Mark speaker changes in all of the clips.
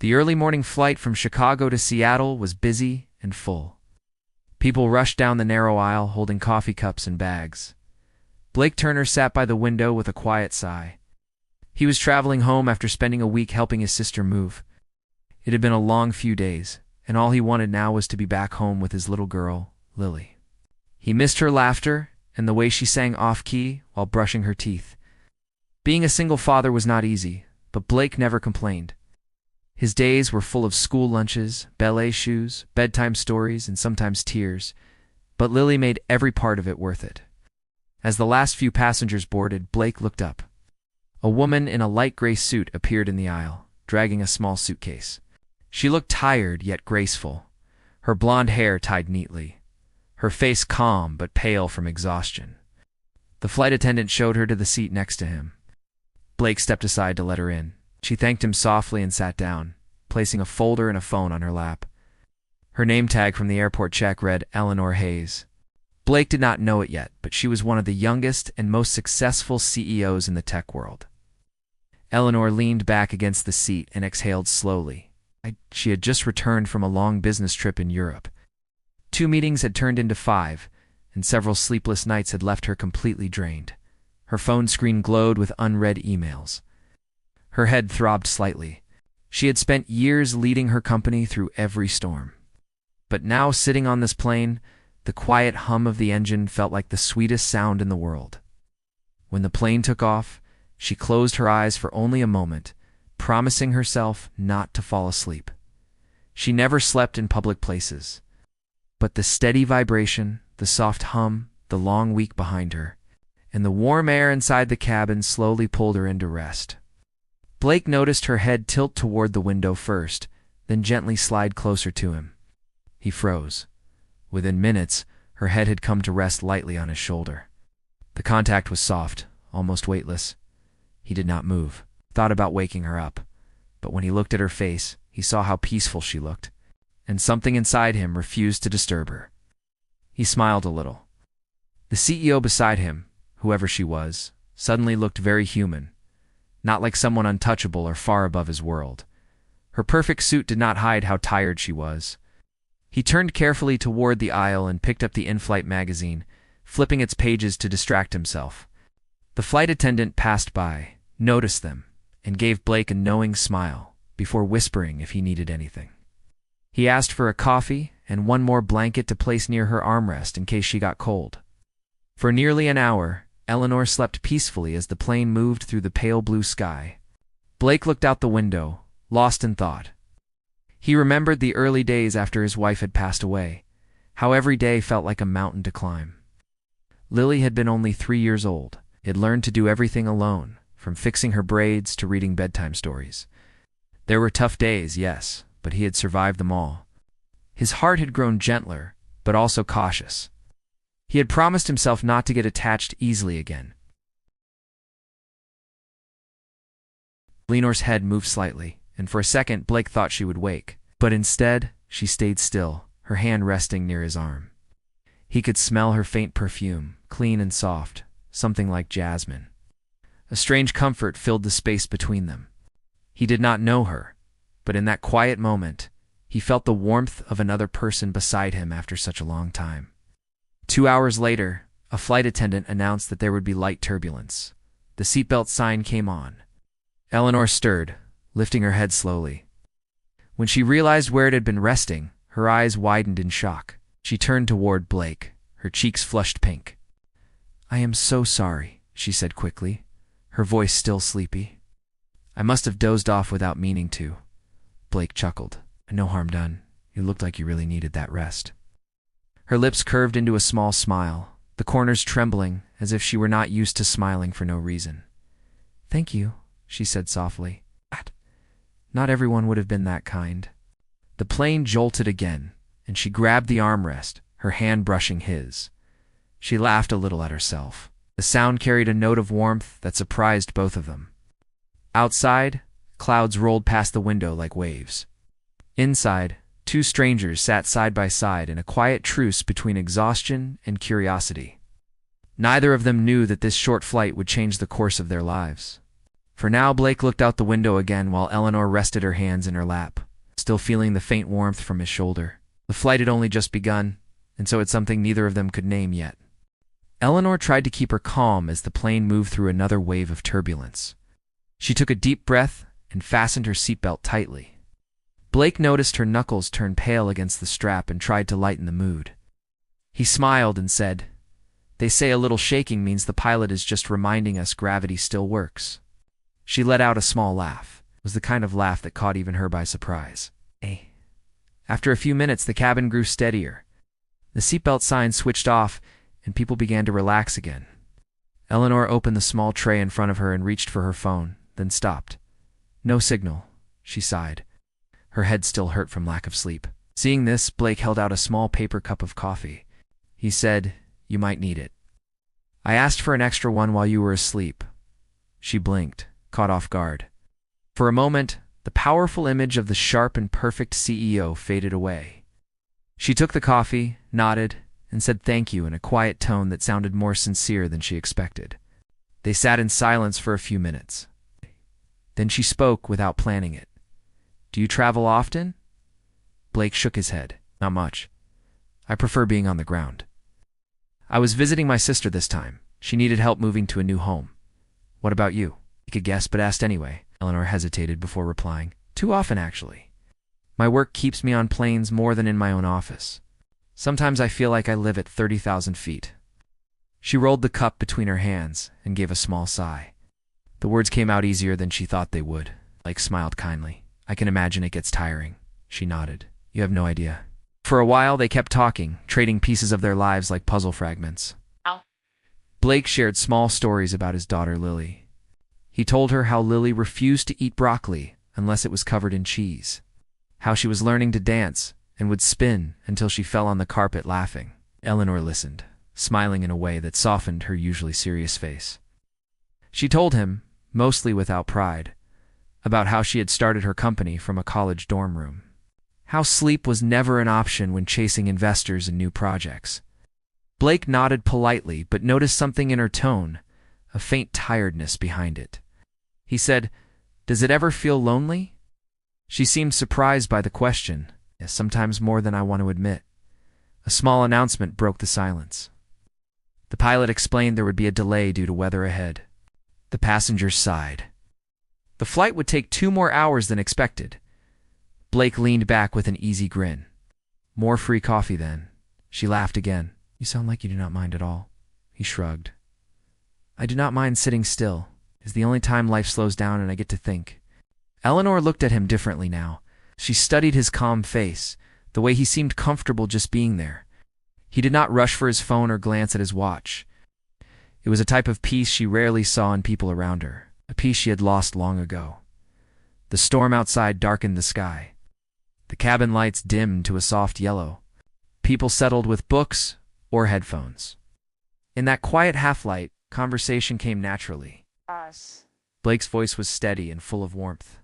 Speaker 1: The early morning flight from Chicago to Seattle was busy and full. People rushed down the narrow aisle holding coffee cups and bags. Blake Turner sat by the window with a quiet sigh. He was traveling home after spending a week helping his sister move. It had been a long few days, and all he wanted now was to be back home with his little girl, Lily. He missed her laughter and the way she sang off-key while brushing her teeth. Being a single father was not easy, but Blake never complained. His days were full of school lunches, ballet shoes, bedtime stories, and sometimes tears, but Lily made every part of it worth it. As the last few passengers boarded, Blake looked up. A woman in a light gray suit appeared in the aisle, dragging a small suitcase. She looked tired yet graceful, her blonde hair tied neatly, her face calm but pale from exhaustion. The flight attendant showed her to the seat next to him. Blake stepped aside to let her in. She thanked him softly and sat down, placing a folder and a phone on her lap. Her name tag from the airport check read Eleanor Hayes. Blake did not know it yet, but she was one of the youngest and most successful CEOs in the tech world. Eleanor leaned back against the seat and exhaled slowly. She had just returned from a long business trip in Europe. 2 meetings had turned into 5, and several sleepless nights had left her completely drained. Her phone screen glowed with unread emails. Her head throbbed slightly. She had spent years leading her company through every storm. But now, sitting on this plane, the quiet hum of the engine felt like the sweetest sound in the world. When the plane took off, she closed her eyes for only a moment, promising herself not to fall asleep. She never slept in public places. But the steady vibration, the soft hum, the long week behind her, and the warm air inside the cabin slowly pulled her into rest. Blake noticed her head tilt toward the window first, then gently slide closer to him. He froze. Within minutes, her head had come to rest lightly on his shoulder. The contact was soft, almost weightless. He did not move, thought about waking her up. But when he looked at her face, he saw how peaceful she looked, and something inside him refused to disturb her. He smiled a little. The CEO beside him, whoever she was, suddenly looked very human, not like someone untouchable or far above his world. Her perfect suit did not hide how tired she was. He turned carefully toward the aisle and picked up the in-flight magazine, flipping its pages to distract himself. The flight attendant passed by, noticed them, and gave Blake a knowing smile before whispering if he needed anything. He asked for a coffee and one more blanket to place near her armrest in case she got cold. For nearly an hour, Eleanor slept peacefully as the plane moved through the pale blue sky. Blake looked out the window, lost in thought. He remembered the early days after his wife had passed away, how every day felt like a mountain to climb. Lily had been only 3 years old. He had learned to do everything alone, from fixing her braids to reading bedtime stories. There were tough days, yes, but he had survived them all. His heart had grown gentler, but also cautious. He had promised himself not to get attached easily again. Eleanor's head moved slightly, and for a second Blake thought she would wake. But instead, she stayed still, her hand resting near his arm. He could smell her faint perfume, clean and soft, something like jasmine. A strange comfort filled the space between them. He did not know her, but in that quiet moment, he felt the warmth of another person beside him after such a long time. 2 hours later, a flight attendant announced that there would be light turbulence. The seatbelt sign came on. Eleanor stirred, lifting her head slowly. When she realized where it had been resting, her eyes widened in shock. She turned toward Blake, her cheeks flushed pink. "I am so sorry," she said quickly, her voice still sleepy. "I must have dozed off without meaning to." Blake chuckled. "No harm done. You looked like you really needed that rest." Her lips curved into a small smile, the corners trembling as if she were not used to smiling for no reason. "Thank you," she said softly. Not everyone would have been that kind. The plane jolted again, and she grabbed the armrest, her hand brushing his. She laughed a little at herself. The sound carried a note of warmth that surprised both of them. Outside, clouds rolled past the window like waves. Inside, 2 strangers sat side by side in a quiet truce between exhaustion and curiosity. Neither of them knew that this short flight would change the course of their lives. For now, Blake looked out the window again while Eleanor rested her hands in her lap, still feeling the faint warmth from his shoulder. The flight had only just begun, and so it's something neither of them could name yet. Eleanor tried to keep her calm as the plane moved through another wave of turbulence. She took a deep breath and fastened her seatbelt tightly. Blake noticed her knuckles turn pale against the strap and tried to lighten the mood. He smiled and said, "They say a little shaking means the pilot is just reminding us gravity still works." She let out a small laugh. It was the kind of laugh that caught even her by surprise. After a few minutes, the cabin grew steadier. The seatbelt sign switched off, and people began to relax again. Eleanor opened the small tray in front of her and reached for her phone, then stopped. No signal, she sighed. Her head still hurt from lack of sleep. Seeing this, Blake held out a small paper cup of coffee. He said, "You might need it. I asked for an extra one while you were asleep." She blinked, caught off guard. For a moment, the powerful image of the sharp and perfect CEO faded away. She took the coffee, nodded, and said thank you in a quiet tone that sounded more sincere than she expected. They sat in silence for a few minutes. Then she spoke without planning it. "Do you travel often?" Blake shook his head. "Not much. I prefer being on the ground. I was visiting my sister this time. She needed help moving to a new home. What about you?" He could guess, but asked anyway. Eleanor hesitated before replying. "Too often, actually. My work keeps me on planes more than in my own office. Sometimes I feel like I live at 30,000 feet. She rolled the cup between her hands and gave a small sigh. The words came out easier than she thought they would. Blake smiled kindly. "I can imagine it gets tiring." She nodded. "You have no idea." For a while, they kept talking, trading pieces of their lives like puzzle fragments. Blake shared small stories about his daughter, Lily. He told her how Lily refused to eat broccoli unless it was covered in cheese, how she was learning to dance and would spin until she fell on the carpet laughing. Eleanor listened, smiling in a way that softened her usually serious face. She told him, mostly without pride, about how she had started her company from a college dorm room, how sleep was never an option when chasing investors and new projects. Blake nodded politely but noticed something in her tone, a faint tiredness behind it. He said, "Does it ever feel lonely?" She seemed surprised by the question. "Yes, sometimes more than I want to admit." A small announcement broke the silence. The pilot explained there would be a delay due to weather ahead. The passengers sighed. The flight would take 2 more hours than expected. Blake leaned back with an easy grin. "More free coffee, then." She laughed again. "You sound like you do not mind at all." He shrugged. "I do not mind sitting still. It's the only time life slows down and I get to think." Eleanor looked at him differently now. She studied his calm face, the way he seemed comfortable just being there. He did not rush for his phone or glance at his watch. It was a type of peace she rarely saw in people around her, a peace she had lost long ago. The storm outside darkened the sky. The cabin lights dimmed to a soft yellow. People settled with books or headphones. In that quiet half-light, conversation came naturally. Blake's voice was steady and full of warmth.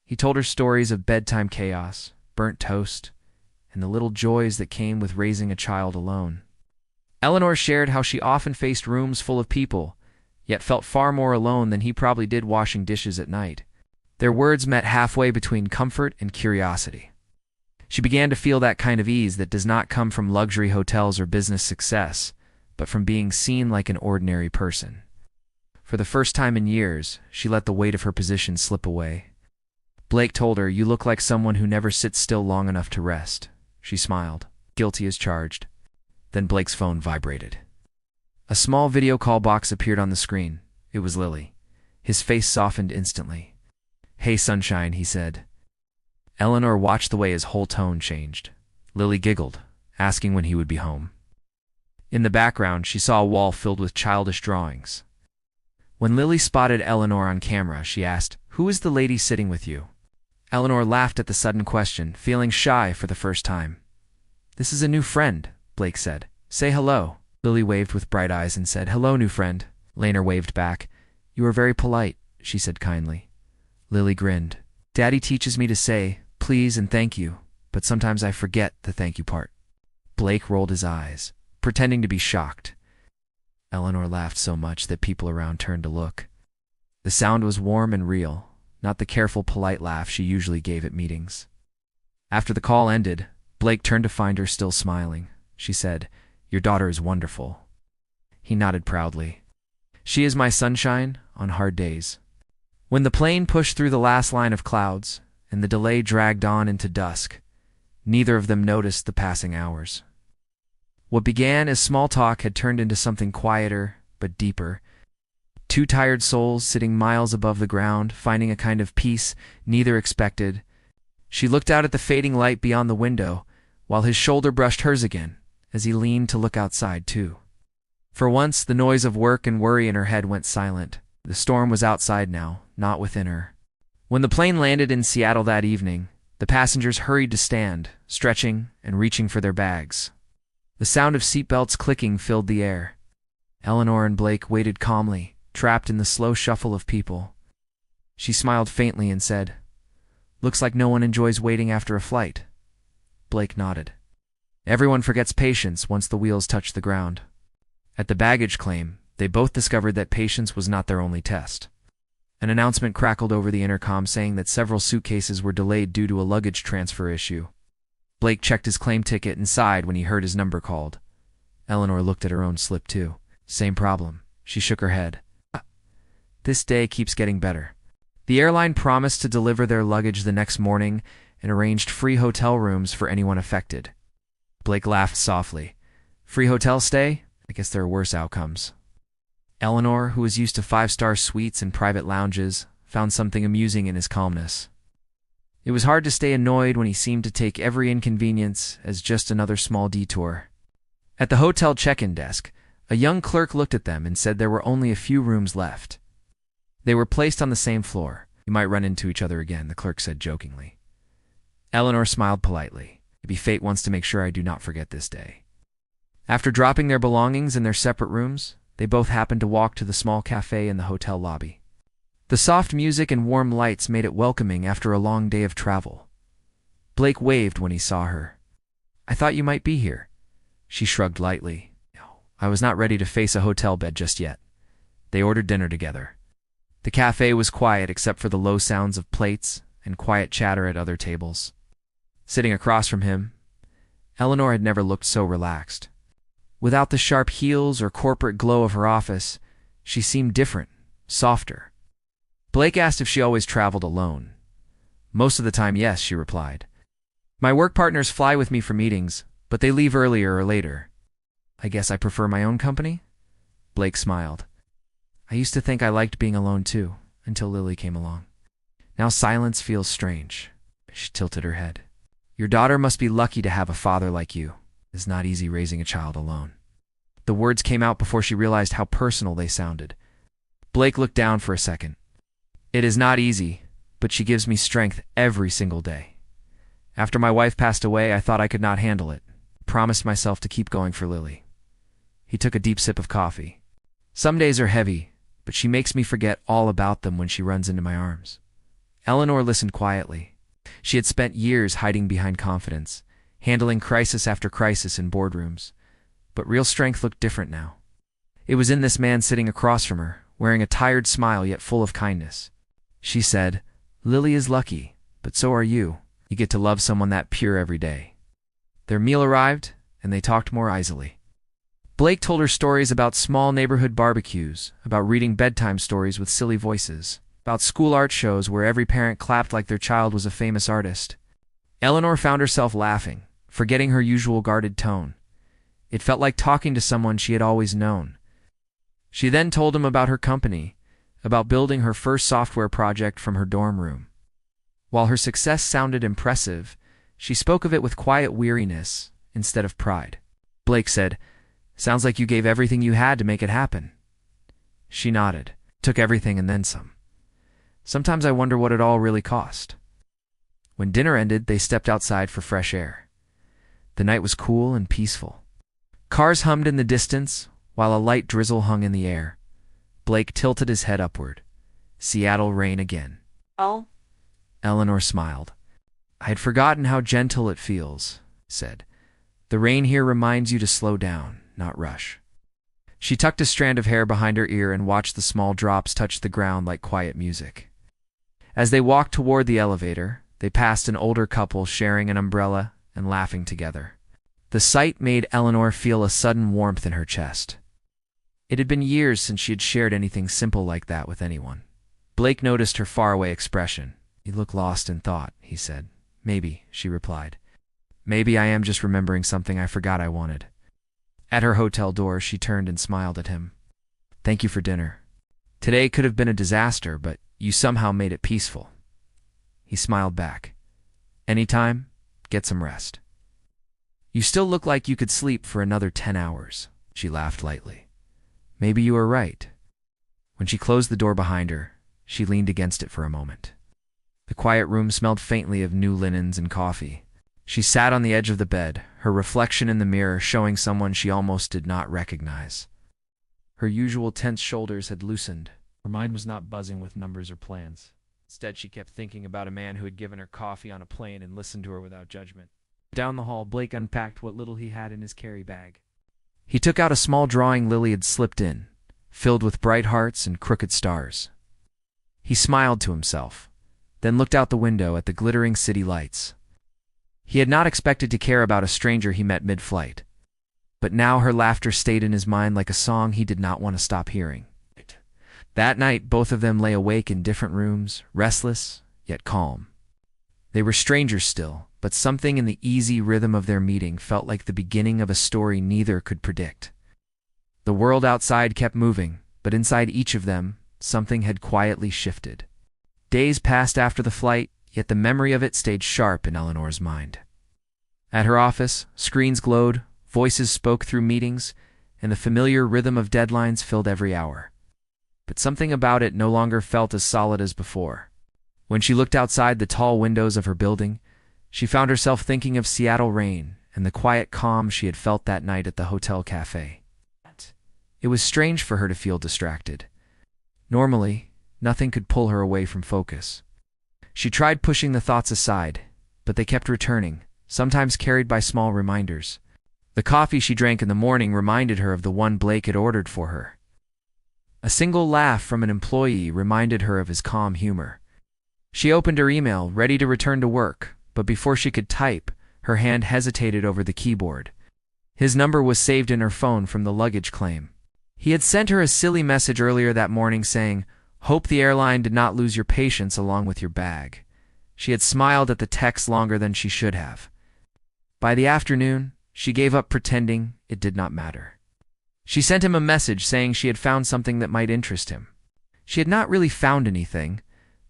Speaker 1: He told her stories of bedtime chaos, burnt toast, and the little joys that came with raising a child alone. Eleanor shared how she often faced rooms full of people, yet felt far more alone than he probably did washing dishes at night. Their words met halfway between comfort and curiosity. She began to feel that kind of ease that does not come from luxury hotels or business success, but from being seen like an ordinary person. For the first time in years, she let the weight of her position slip away. Blake told her, "You look like someone who never sits still long enough to rest." She smiled, guilty as charged. Then Blake's phone vibrated. A small video call box appeared on the screen. It was Lily. His face softened instantly. "Hey, sunshine," he said. Eleanor watched the way his whole tone changed. Lily giggled, asking when he would be home. In the background, she saw a wall filled with childish drawings. When Lily spotted Eleanor on camera, she asked, "Who is the lady sitting with you?" Eleanor laughed at the sudden question, feeling shy for the first time. "This is a new friend," Blake said. "Say hello." Lily waved with bright eyes and said, "Hello, new friend." Laner waved back. "You are very polite," she said kindly. Lily grinned. "Daddy teaches me to say please and thank you, but sometimes I forget the thank you part." Blake rolled his eyes, pretending to be shocked. Eleanor laughed so much that people around turned to look. The sound was warm and real, not the careful, polite laugh she usually gave at meetings. After the call ended, Blake turned to find her still smiling. She said, "Your daughter is wonderful." He nodded proudly. "She is my sunshine on hard days." When the plane pushed through the last line of clouds, and the delay dragged on into dusk, neither of them noticed the passing hours. What began as small talk had turned into something quieter, but deeper. Two tired souls sitting miles above the ground, finding a kind of peace neither expected. She looked out at the fading light beyond the window, while his shoulder brushed hers again, as he leaned to look outside too. For once, the noise of work and worry in her head went silent. The storm was outside now, not within her. When the plane landed in Seattle that evening, the passengers hurried to stand, stretching and reaching for their bags. The sound of seatbelts clicking filled the air. Eleanor and Blake waited calmly, trapped in the slow shuffle of people. She smiled faintly and said, "Looks like no one enjoys waiting after a flight." Blake nodded. Everyone forgets patience once the wheels touch the ground. At the baggage claim, they both discovered that patience was not their only test. An announcement crackled over the intercom saying that several suitcases were delayed due to a luggage transfer issue. Blake checked his claim ticket and sighed when he heard his number called. Eleanor looked at her own slip too. Same problem. She shook her head. This day keeps getting better. The airline promised to deliver their luggage the next morning and arranged free hotel rooms for anyone affected. Blake laughed softly. Free hotel stay? I guess there are worse outcomes. Eleanor, who was used to five-star suites and private lounges, found something amusing in his calmness. It was hard to stay annoyed when he seemed to take every inconvenience as just another small detour. At the hotel check-in desk, a young clerk looked at them and said there were only a few rooms left. They were placed on the same floor. You might run into each other again, the clerk said jokingly. Eleanor smiled politely. Maybe fate wants to make sure I do not forget this day. After dropping their belongings in their separate rooms, they both happened to walk to the small cafe in the hotel lobby. The soft music and warm lights made it welcoming after a long day of travel. Blake waved when he saw her. "I thought you might be here." She shrugged lightly. "No, I was not ready to face a hotel bed just yet." They ordered dinner together. The cafe was quiet except for the low sounds of plates and quiet chatter at other tables. Sitting across from him, Eleanor had never looked so relaxed. Without the sharp heels or corporate glow of her office, she seemed different, softer. Blake asked if she always traveled alone. "Most of the time, yes," she replied. "My work partners fly with me for meetings, but they leave earlier or later. I guess I prefer my own company?" Blake smiled. "I used to think I liked being alone too, until Lily came along. Now silence feels strange." She tilted her head. "Your daughter must be lucky to have a father like you. It's not easy raising a child alone." The words came out before she realized how personal they sounded. Blake looked down for a second. "It is not easy, but she gives me strength every single day. After my wife passed away, I thought I could not handle it. Promised myself to keep going for Lily." He took a deep sip of coffee. "Some days are heavy, but she makes me forget all about them when she runs into my arms." Eleanor listened quietly. She had spent years hiding behind confidence, handling crisis after crisis in boardrooms. But real strength looked different now. It was in this man sitting across from her, wearing a tired smile yet full of kindness. She said, "Lily is lucky, but so are you. You get to love someone that pure every day." Their meal arrived, and they talked more easily. Blake told her stories about small neighborhood barbecues, about reading bedtime stories with silly voices, about school art shows where every parent clapped like their child was a famous artist. Eleanor found herself laughing, forgetting her usual guarded tone. It felt like talking to someone she had always known. She then told him about her company, about building her first software project from her dorm room. While her success sounded impressive, she spoke of it with quiet weariness instead of pride. Blake said, "Sounds like you gave everything you had to make it happen." She nodded. "Took everything and then some. Sometimes I wonder what it all really cost." When dinner ended, they stepped outside for fresh air. The night was cool and peaceful. Cars hummed in the distance, while a light drizzle hung in the air. Blake tilted his head upward. Seattle rain again.
Speaker 2: "Oh?"
Speaker 1: Eleanor smiled. "I had forgotten how gentle it feels," said. "The rain here reminds you to slow down, not rush." She tucked a strand of hair behind her ear and watched the small drops touch the ground like quiet music. As they walked toward the elevator, they passed an older couple sharing an umbrella and laughing together. The sight made Eleanor feel a sudden warmth in her chest. It had been years since she had shared anything simple like that with anyone. Blake noticed her faraway expression. "You look lost in thought," he said. "Maybe," she replied. "Maybe I am just remembering something I forgot I wanted." At her hotel door, she turned and smiled at him. "Thank you for dinner. Today could have been a disaster, but you somehow made it peaceful." He smiled back. "Anytime, get some rest." "You still look like you could sleep for another 10 hours, she laughed lightly. "Maybe you are right." When she closed the door behind her, she leaned against it for a moment. The quiet room smelled faintly of new linens and coffee. She sat on the edge of the bed, her reflection in the mirror showing someone she almost did not recognize. Her usual tense shoulders had loosened. Her mind was not buzzing with numbers or plans. Instead, she kept thinking about a man who had given her coffee on a plane and listened to her without judgment. Down the hall, Blake unpacked what little he had in his carry bag. He took out a small drawing Lily had slipped in, filled with bright hearts and crooked stars. He smiled to himself, then looked out the window at the glittering city lights. He had not expected to care about a stranger he met mid-flight, but now her laughter stayed in his mind like a song he did not want to stop hearing. That night, both of them lay awake in different rooms, restless, yet calm. They were strangers still, but something in the easy rhythm of their meeting felt like the beginning of a story neither could predict. The world outside kept moving, but inside each of them, something had quietly shifted. Days passed after the flight, yet the memory of it stayed sharp in Eleanor's mind. At her office, screens glowed, voices spoke through meetings, and the familiar rhythm of deadlines filled every hour. But something about it no longer felt as solid as before. When she looked outside the tall windows of her building, she found herself thinking of Seattle rain and the quiet calm she had felt that night at the hotel cafe. It was strange for her to feel distracted. Normally, nothing could pull her away from focus. She tried pushing the thoughts aside, but they kept returning, sometimes carried by small reminders. The coffee she drank in the morning reminded her of the one Blake had ordered for her. A single laugh from an employee reminded her of his calm humor. She opened her email, ready to return to work, but before she could type, her hand hesitated over the keyboard. His number was saved in her phone from the luggage claim. He had sent her a silly message earlier that morning saying, "Hope the airline did not lose your patience along with your bag." She had smiled at the text longer than she should have. By the afternoon, she gave up pretending it did not matter. She sent him a message saying she had found something that might interest him. She had not really found anything,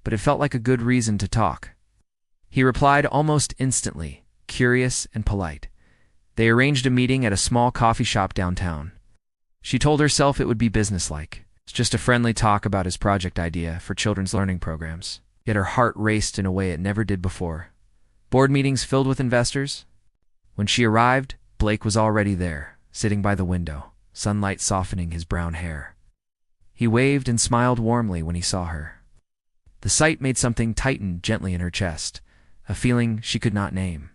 Speaker 1: but it felt like a good reason to talk. He replied almost instantly, curious and polite. They arranged a meeting at a small coffee shop downtown. She told herself it would be businesslike. It's just a friendly talk about his project idea for children's learning programs. Yet her heart raced in a way it never did before. Board meetings filled with investors? When she arrived, Blake was already there, sitting by the window, sunlight softening his brown hair. He waved and smiled warmly when he saw her. The sight made something tighten gently in her chest, a feeling she could not name.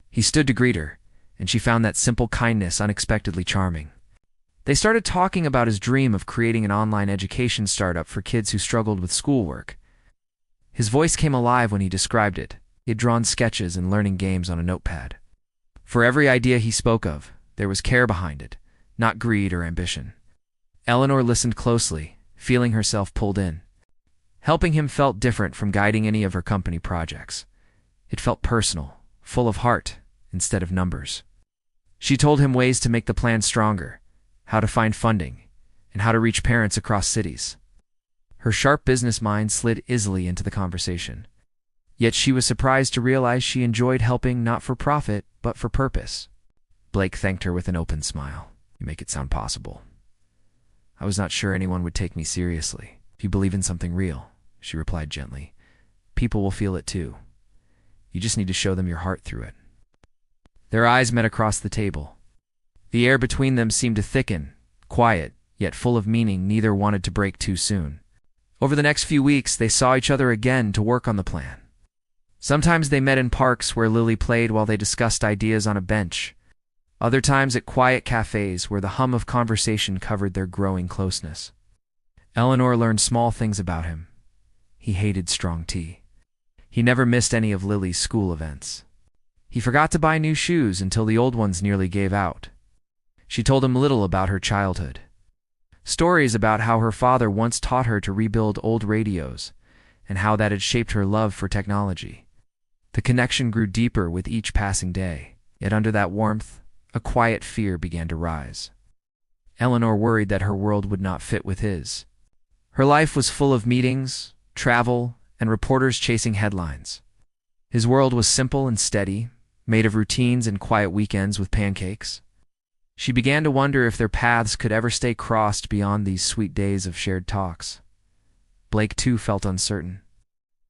Speaker 1: He stood to greet her, and she found that simple kindness unexpectedly charming. They started talking about his dream of creating an online education startup for kids who struggled with schoolwork. His voice came alive when he described it. He had drawn sketches and learning games on a notepad. For every idea he spoke of, there was care behind it, not greed or ambition. Eleanor listened closely, feeling herself pulled in. Helping him felt different from guiding any of her company projects. It felt personal, full of heart, instead of numbers. She told him ways to make the plan stronger, how to find funding, and how to reach parents across cities. Her sharp business mind slid easily into the conversation. Yet she was surprised to realize she enjoyed helping not for profit, but for purpose. Blake thanked her with an open smile. "You make it sound possible. I was not sure anyone would take me seriously. If you believe in something real," she replied gently, "people will feel it too. You just need to show them your heart through it." Their eyes met across the table. The air between them seemed to thicken, quiet, yet full of meaning neither wanted to break too soon. Over the next few weeks, they saw each other again to work on the plan. Sometimes they met in parks where Lily played while they discussed ideas on a bench. Other times at quiet cafes where the hum of conversation covered their growing closeness. Eleanor learned small things about him. He hated strong tea. He never missed any of Lily's school events. He forgot to buy new shoes until the old ones nearly gave out. She told him little about her childhood. Stories about how her father once taught her to rebuild old radios, and how that had shaped her love for technology. The connection grew deeper with each passing day, yet under that warmth, a quiet fear began to rise. Eleanor worried that her world would not fit with his. Her life was full of meetings, travel, and reporters chasing headlines. His world was simple and steady, made of routines and quiet weekends with pancakes. She began to wonder if their paths could ever stay crossed beyond these sweet days of shared talks. Blake, too, felt uncertain.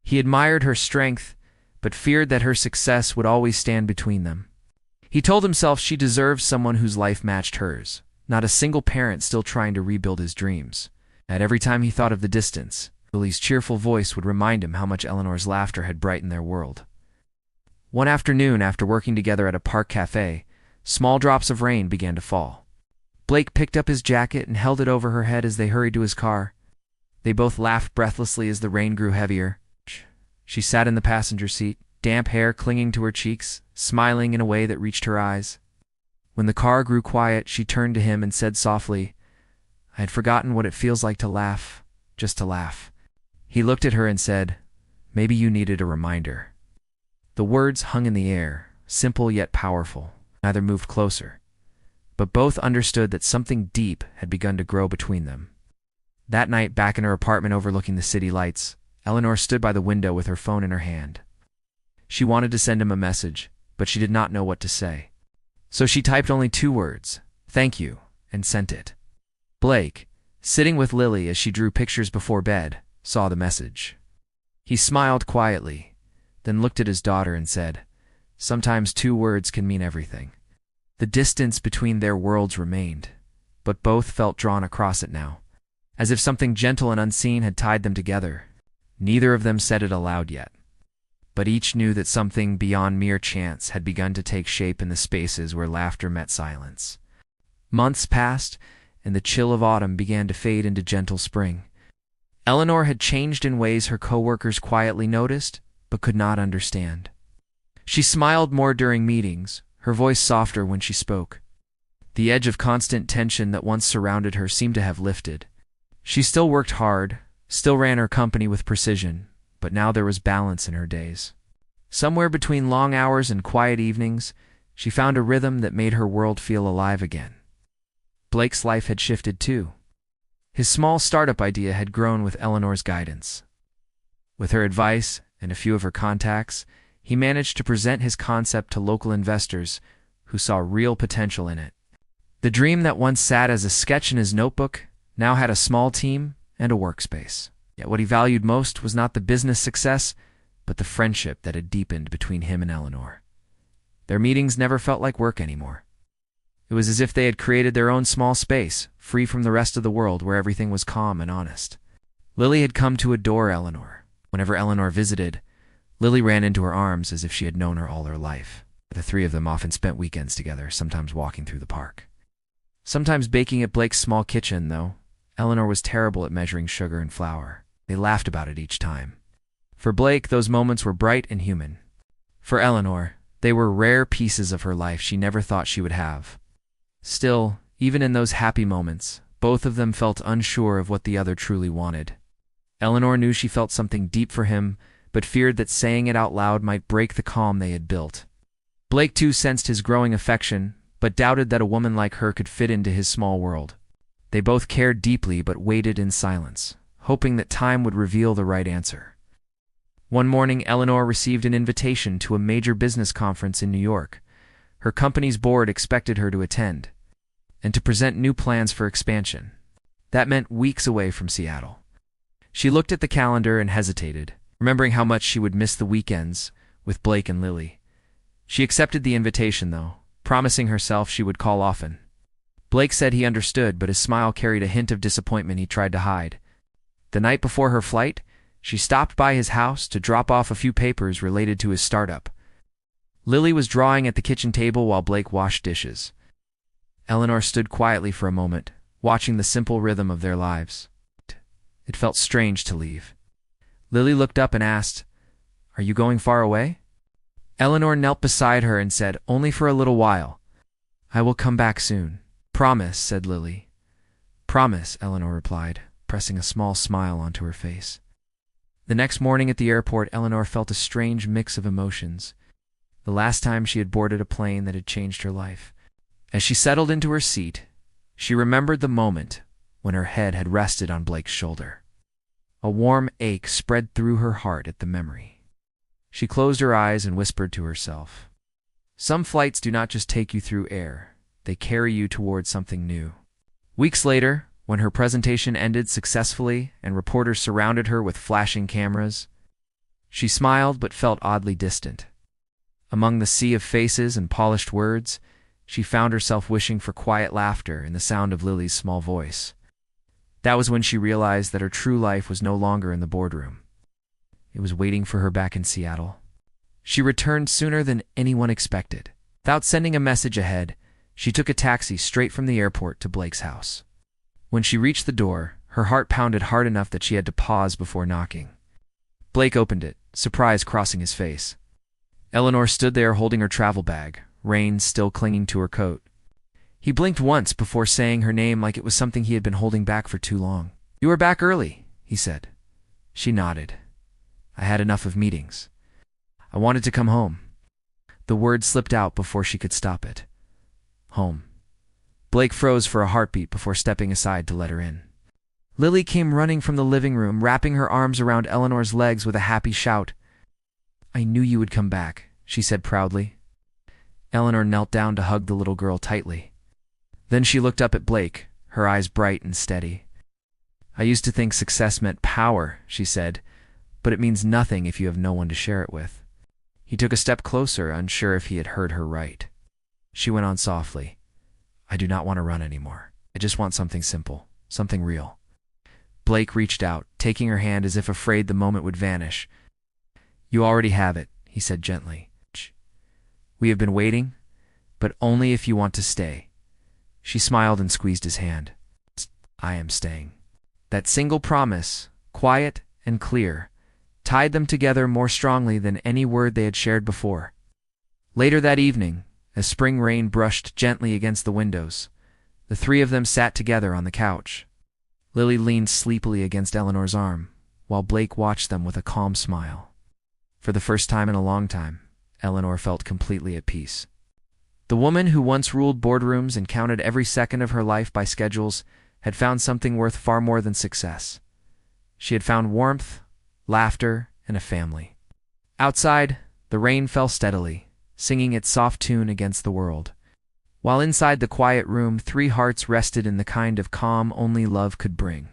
Speaker 1: He admired her strength, but feared that her success would always stand between them. He told himself she deserved someone whose life matched hers, not a single parent still trying to rebuild his dreams. At every time he thought of the distance, Lily's cheerful voice would remind him how much Eleanor's laughter had brightened their world. One afternoon, after working together at a park cafe, small drops of rain began to fall. Blake picked up his jacket and held it over her head as they hurried to his car. They both laughed breathlessly as the rain grew heavier. She sat in the passenger seat, damp hair clinging to her cheeks, smiling in a way that reached her eyes. When the car grew quiet, she turned to him and said softly, "I had forgotten what it feels like to laugh, just to laugh." He looked at her and said, "Maybe you needed a reminder." The words hung in the air, simple yet powerful. Neither moved closer, but both understood that something deep had begun to grow between them. That night, back in her apartment overlooking the city lights, Eleanor stood by the window with her phone in her hand. She wanted to send him a message, but she did not know what to say. So she typed only 2 words, "Thank you," and sent it. Blake, sitting with Lily as she drew pictures before bed, saw the message. He smiled quietly, then looked at his daughter and said, "Sometimes 2 words can mean everything." The distance between their worlds remained, but both felt drawn across it now, as if something gentle and unseen had tied them together. Neither of them said it aloud yet, but each knew that something beyond mere chance had begun to take shape in the spaces where laughter met silence. Months passed, and the chill of autumn began to fade into gentle spring. Eleanor had changed in ways her coworkers quietly noticed, but could not understand. She smiled more during meetings, her voice softer when she spoke. The edge of constant tension that once surrounded her seemed to have lifted. She still worked hard, still ran her company with precision, but now there was balance in her days. Somewhere between long hours and quiet evenings, she found a rhythm that made her world feel alive again. Blake's life had shifted too. His small startup idea had grown with Eleanor's guidance. With her advice and a few of her contacts, he managed to present his concept to local investors who saw real potential in it. The dream that once sat as a sketch in his notebook now had a small team and a workspace. Yet what he valued most was not the business success, but the friendship that had deepened between him and Eleanor. Their meetings never felt like work anymore. It was as if they had created their own small space, free from the rest of the world where everything was calm and honest. Lily had come to adore Eleanor. Whenever Eleanor visited, Lily ran into her arms as if she had known her all her life. The 3 of them often spent weekends together, sometimes walking through the park. Sometimes baking at Blake's small kitchen, though. Eleanor was terrible at measuring sugar and flour. They laughed about it each time. For Blake, those moments were bright and human. For Eleanor, they were rare pieces of her life she never thought she would have. Still, even in those happy moments, both of them felt unsure of what the other truly wanted. Eleanor knew she felt something deep for him, but feared that saying it out loud might break the calm they had built. Blake too sensed his growing affection, but doubted that a woman like her could fit into his small world. They both cared deeply but waited in silence, hoping that time would reveal the right answer. One morning, Eleanor received an invitation to a major business conference in New York. Her company's board expected her to attend, and to present new plans for expansion. That meant weeks away from Seattle. She looked at the calendar and hesitated, remembering how much she would miss the weekends with Blake and Lily. She accepted the invitation, though, promising herself she would call often. Blake said he understood, but his smile carried a hint of disappointment he tried to hide. The night before her flight, she stopped by his house to drop off a few papers related to his startup. Lily was drawing at the kitchen table while Blake washed dishes. Eleanor stood quietly for a moment, watching the simple rhythm of their lives. It felt strange to leave. Lily looked up and asked, "Are you going far away?" Eleanor knelt beside her and said, "Only for a little while. I will come back soon." "Promise," said Lily. "Promise," Eleanor replied, pressing a small smile onto her face. The next morning at the airport, Eleanor felt a strange mix of emotions. The last time she had boarded a plane that had changed her life. As she settled into her seat, she remembered the moment when her head had rested on Blake's shoulder. A warm ache spread through her heart at the memory. She closed her eyes and whispered to herself, "Some flights do not just take you through air, they carry you towards something new." Weeks later, when her presentation ended successfully and reporters surrounded her with flashing cameras, she smiled but felt oddly distant. Among the sea of faces and polished words, she found herself wishing for quiet laughter and the sound of Lily's small voice. That was when she realized that her true life was no longer in the boardroom. It was waiting for her back in Seattle. She returned sooner than anyone expected. Without sending a message ahead, she took a taxi straight from the airport to Blake's house. When she reached the door, her heart pounded hard enough that she had to pause before knocking. Blake opened it, surprise crossing his face. Eleanor stood there holding her travel bag, reins still clinging to her coat. He blinked once before saying her name like it was something he had been holding back for too long. "You are back early," he said. She nodded. "I had enough of meetings. I wanted to come home." The word slipped out before she could stop it. Home. Blake froze for a heartbeat before stepping aside to let her in. Lily came running from the living room, wrapping her arms around Eleanor's legs with a happy shout. "I knew you would come back," she said proudly. Eleanor knelt down to hug the little girl tightly. Then she looked up at Blake, her eyes bright and steady. "I used to think success meant power," she said, "but it means nothing if you have no one to share it with." He took a step closer, unsure if he had heard her right. She went on softly, "I do not want to run anymore. I just want something simple, something real." Blake reached out, taking her hand as if afraid the moment would vanish. "You already have it," he said gently. "We have been waiting, but only if you want to stay." She smiled and squeezed his hand. "I am staying." That single promise, quiet and clear, tied them together more strongly than any word they had shared before. Later that evening, as spring rain brushed gently against the windows, the three of them sat together on the couch. Lily leaned sleepily against Eleanor's arm, while Blake watched them with a calm smile. For the first time in a long time, Eleanor felt completely at peace. The woman who once ruled boardrooms and counted every second of her life by schedules had found something worth far more than success. She had found warmth, laughter, and a family. Outside, the rain fell steadily, singing its soft tune against the world. While inside the quiet room, three hearts rested in the kind of calm only love could bring.